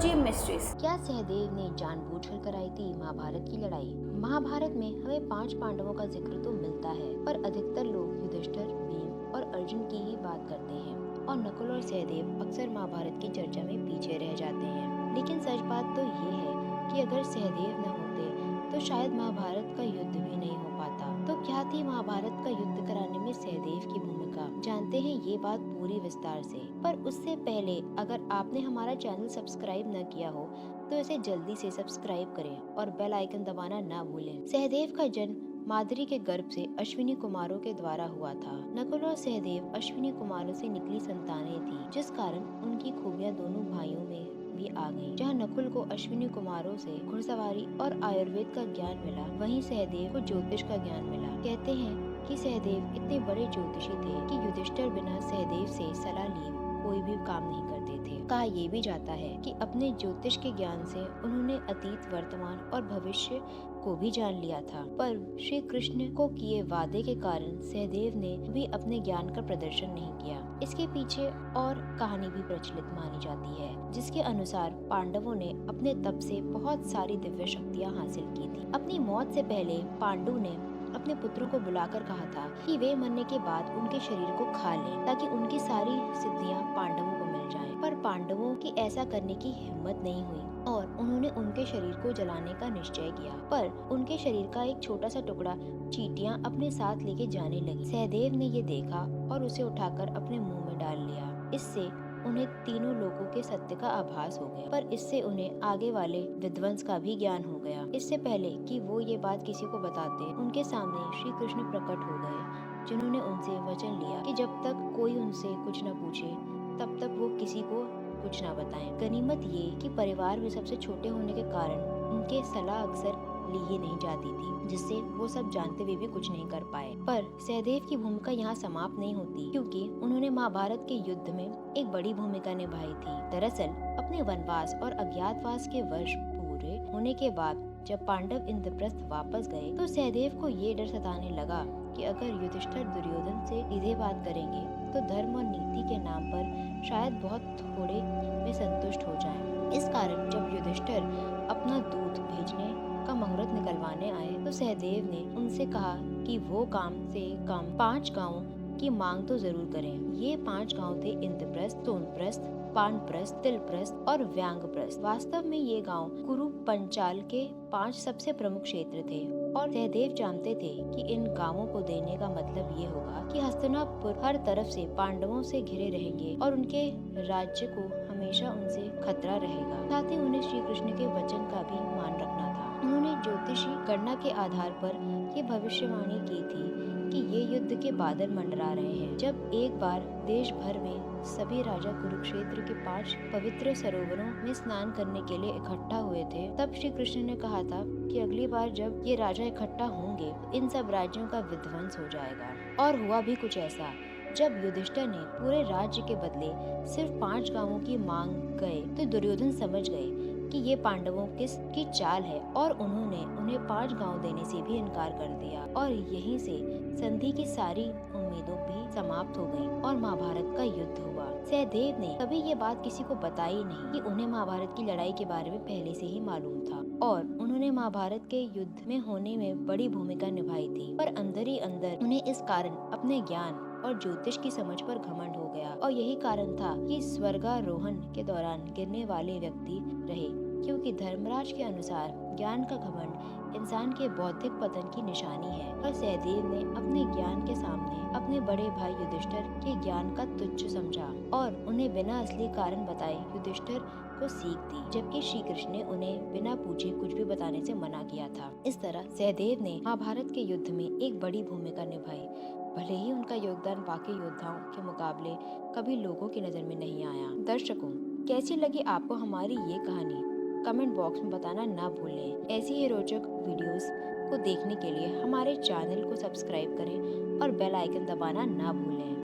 Mythology mysteries. क्या सहदेव ने जानबूझकर कराई थी महाभारत की लड़ाई? महाभारत में हमें 5 पांडवों का जिक्र तो मिलता है, पर अधिकतर लोग युधिष्ठिर, भीम और अर्जुन की ही बात करते हैं और नकुल और सहदेव अक्सर महाभारत की चर्चा में पीछे रह जाते हैं। लेकिन सच बात तो ये है कि अगर सहदेव न होते तो शायद महाभारत का युद्ध भी नहीं हो पाता। तो क्या थी महाभारत का युद्ध कराने में सहदेव की भूमिका? जानते हैं ये बात पूरी विस्तार से। पर उससे पहले अगर आपने हमारा चैनल सब्सक्राइब न किया हो तो इसे जल्दी से सब्सक्राइब करें और बेल आइकन दबाना ना भूलें। सहदेव का जन्म माद्री के गर्भ से अश्विनी कुमारों के द्वारा हुआ था। नकुल और सहदेव अश्विनी कुमारों से निकली संतानें थी, जिस कारण उनकी खूबियां दोनों भाइयों में भी आ गईं। जहाँ नकुल को अश्विनी कुमारों से घुड़सवारी और आयुर्वेद का ज्ञान मिला, वहीं सहदेव को ज्योतिष का ज्ञान मिला। कहते हैं कि सहदेव इतने बड़े ज्योतिषी थे कि युधिष्ठिर बिना सहदेव से सलाह लिए कोई भी काम नहीं करते थे। कहा ये भी जाता है कि अपने ज्योतिष के ज्ञान से उन्होंने अतीत, वर्तमान और भविष्य को भी जान लिया था। पर श्री कृष्ण को किए वादे के कारण सहदेव ने भी अपने ज्ञान का प्रदर्शन नहीं किया। इसके पीछे और कहानी भी प्रचलित मानी जाती है, जिसके अनुसार पांडवों ने अपने तप से बहुत सारी दिव्य शक्तियाँ हासिल की थी। अपनी मौत से पहले पांडु ने अपने पुत्रों को बुलाकर कहा था कि वे मरने के बाद उनके शरीर को खा लें, ताकि उनकी सारी सिद्धियां पांडवों को मिल जाएं। पर पांडवों की ऐसा करने की हिम्मत नहीं हुई और उन्होंने उनके शरीर को जलाने का निश्चय किया। पर उनके शरीर का एक छोटा सा टुकड़ा चींटियां अपने साथ लेके जाने लगी। सहदेव ने ये देखा और उसे उठाकर अपने मुंह में डाल लिया। इससे उन्हें तीनों लोगों के सत्य का आभास हो गया, पर इससे उन्हें आगे वाले विध्वंस का भी ज्ञान हो गया। इससे पहले कि वो ये बात किसी को बताते, उनके सामने श्री कृष्ण प्रकट हो गए, जिन्होंने उनसे वचन लिया कि जब तक कोई उनसे कुछ न पूछे तब तक वो किसी को कुछ न बताएं। गनीमत ये कि परिवार में सबसे छोटे होने के कारण उनके सलाह अक्सर ली ही नहीं जाती थी, जिससे वो सब जानते हुए भी कुछ नहीं कर पाए। पर सहदेव की भूमिका यहाँ समाप्त नहीं होती, क्योंकि उन्होंने महाभारत के युद्ध में एक बड़ी भूमिका निभाई थी। दरअसल अपने वनवास और अज्ञातवास के वर्ष पूरे होने के बाद जब पांडव इंद्रप्रस्थ वापस गए तो सहदेव को ये डर सताने लगा कि अगर युधिष्ठिर दुर्योधन से सीधे बात करेंगे तो धर्म और नीति के नाम पर शायद बहुत थोड़े में संतुष्ट हो जाएं। इस कारण जब युधिष्ठिर अपना दूत भेजने का मुहूर्त निकलवाने आए तो सहदेव ने उनसे कहा कि वो काम से कम 5 गांवों की मांग तो जरूर करें। ये 5 गांव थे इंद्रप्रस्थ, सोनप्रस्थ, पानप्रस्थ, तिलप्रस्थ और व्यांगप्रस्थ। वास्तव में ये गांव कुरु पंचाल के 5 सबसे प्रमुख क्षेत्र थे और सहदेव जानते थे कि इन गांवों को देने का मतलब ये होगा कि हस्तिनापुर हर तरफ से पांडवों से घिरे रहेंगे और उनके राज्य को हमेशा उनसे खतरा रहेगा। साथ ही उन्हें श्री कृष्ण के वचन का भी मान रखना था। उन्होंने ज्योतिषी गणना के आधार पर ये भविष्यवाणी की थी कि ये युद्ध के बादल मंडरा रहे हैं। जब एक बार देश भर में सभी राजा कुरुक्षेत्र के 5 पवित्र सरोवरों में स्नान करने के लिए इकट्ठा हुए थे, तब श्री कृष्ण ने कहा था कि अगली बार जब ये राजा इकट्ठा होंगे इन सब राज्यों का विध्वंस हो जाएगा। और हुआ भी कुछ ऐसा। जब युधिष्ठिर ने पूरे राज्य के बदले सिर्फ 5 गांवों की मांग गए तो दुर्योधन समझ गए कि ये पांडवों की चाल है और उन्होंने उन्हें 5 गांव देने से भी इनकार कर दिया और यहीं से संधि की सारी उम्मीदों भी समाप्त हो गईं और महाभारत का युद्ध हुआ। सहदेव ने कभी ये बात किसी को बताई नहीं कि उन्हें महाभारत की लड़ाई के बारे में पहले से ही मालूम था और उन्होंने महाभारत के युद्ध में होने में बड़ी भूमिका निभाई थी। पर अंदर ही अंदर उन्हें इस कारण अपने ज्ञान और ज्योतिष की समझ पर घमंड हो गया और यही कारण था कि स्वर्गारोहण के दौरान गिरने वाले व्यक्ति रहे, क्योंकि धर्मराज के अनुसार ज्ञान का घमंड इंसान के बौद्धिक पतन की निशानी है। पर सहदेव ने अपने ज्ञान के सामने अपने बड़े भाई युधिष्ठिर के ज्ञान का तुच्छ समझा और उन्हें बिना असली कारण बताए युधिष्ठिर को सीख दी, जबकि श्री कृष्ण ने उन्हें बिना पूछे कुछ भी बताने से मना किया था। इस तरह सहदेव ने महाभारत के युद्ध में एक बड़ी भूमिका निभाई, भले ही उनका योगदान बाकी योद्धाओं के मुकाबले कभी लोगों की नजर में नहीं आया। दर्शकों, कैसी लगी आपको हमारी ये कहानी? कमेंट बॉक्स में बताना ना भूलें। ऐसी ही रोचक वीडियोस को देखने के लिए हमारे चैनल को सब्सक्राइब करें और बेल आइकन दबाना ना भूलें।